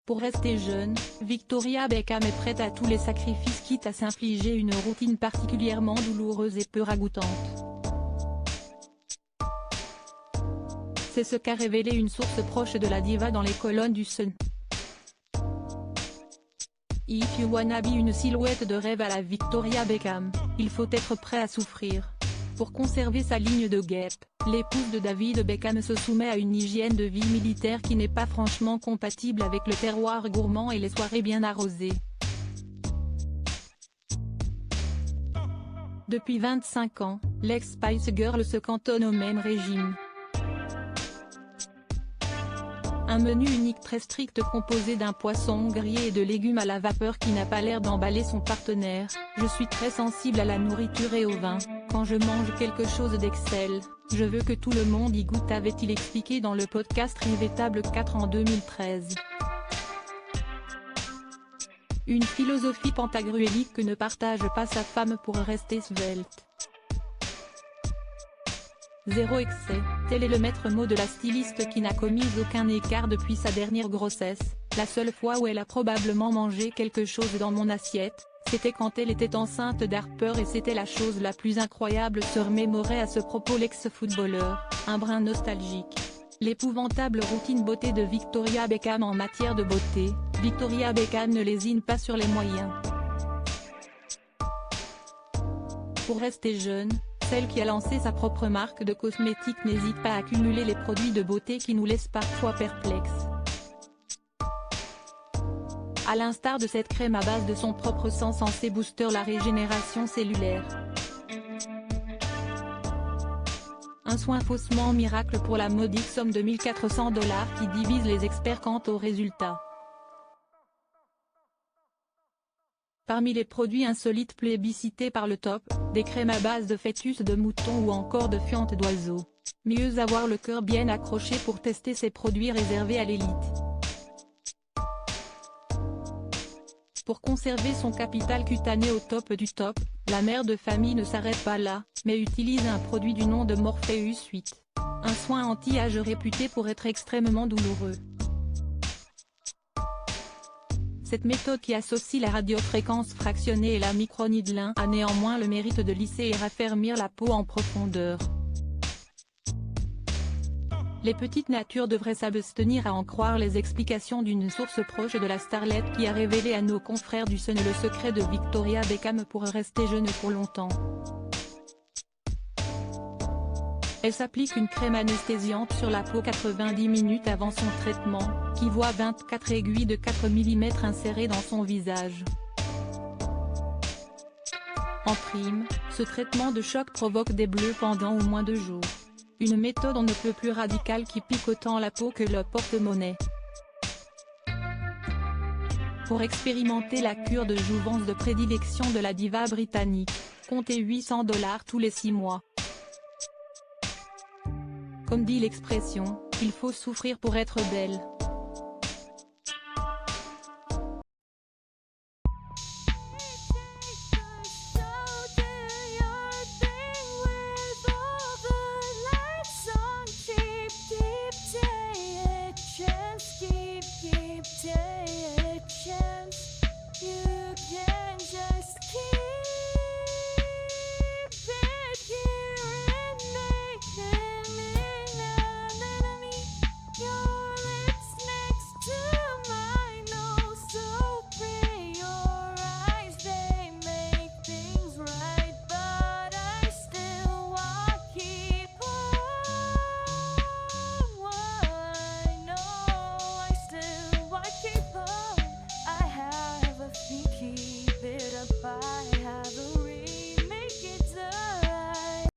Pour rester jeune, Victoria Beckham est prête à tous les sacrifices quitte à s'infliger une routine particulièrement douloureuse et peu ragoûtante. C'est ce qu'a révélé une source proche de la diva dans les colonnes du Sun. If you wanna be une silhouette de rêve à la Victoria Beckham, il faut être prêt à souffrir. Pour conserver sa ligne de guêpe, l'épouse de David Beckham se soumet à une hygiène de vie militaire qui n'est pas franchement compatible avec le terroir gourmand et les soirées bien arrosées. Depuis 25 ans, l'ex-Spice Girl se cantonne au même régime. Un menu unique très strict composé d'un poisson grillé et de légumes à la vapeur qui n'a pas l'air d'emballer son partenaire. Je suis très sensible à la nourriture et au vin, quand je mange quelque chose d'excellent, je veux que tout le monde y goûte, avait-il expliqué dans le podcast Rivetable 4 en 2013. Une philosophie pantagruélique que ne partage pas sa femme pour rester svelte. Zéro excès, tel est le maître mot de la styliste qui n'a commis aucun écart depuis sa dernière grossesse. La seule fois où elle a probablement mangé quelque chose dans mon assiette, c'était quand elle était enceinte d'Harper et c'était la chose la plus incroyable, se remémorait à ce propos l'ex-footballeur, un brin nostalgique. L'épouvantable routine beauté de Victoria Beckham en matière de beauté, Victoria Beckham ne lésine pas sur les moyens. Pour rester jeune, celle qui a lancé sa propre marque de cosmétiques n'hésite pas à accumuler les produits de beauté qui nous laissent parfois perplexes. À l'instar de cette crème à base de son propre sang censée booster la régénération cellulaire. Un soin faussement miracle pour la modique somme de 1 400 $ qui divise les experts quant aux résultats. Parmi les produits insolites plébiscités par le top, des crèmes à base de fœtus de mouton ou encore de fientes d'oiseaux. Mieux avoir le cœur bien accroché pour tester ces produits réservés à l'élite. Pour conserver son capital cutané au top du top, la mère de famille ne s'arrête pas là, mais utilise un produit du nom de Morpheus 8. Un soin anti-âge réputé pour être extrêmement douloureux. Cette méthode qui associe la radiofréquence fractionnée et la microneedling a néanmoins le mérite de lisser et raffermir la peau en profondeur. Les petites natures devraient s'abstenir à en croire les explications d'une source proche de la starlette qui a révélé à nos confrères du Sun le secret de Victoria Beckham pour rester jeune pour longtemps. Elle s'applique une crème anesthésiante sur la peau 90 minutes avant son traitement, qui voit 24 aiguilles de 4 mm insérées dans son visage. En prime, ce traitement de choc provoque des bleus pendant au moins 2 jours. Une méthode on ne peut plus radicale qui pique autant la peau que le porte-monnaie. Pour expérimenter la cure de jouvence de prédilection de la diva britannique, comptez 800 $ tous les 6 mois. Comme dit l'expression, il faut souffrir pour être belle.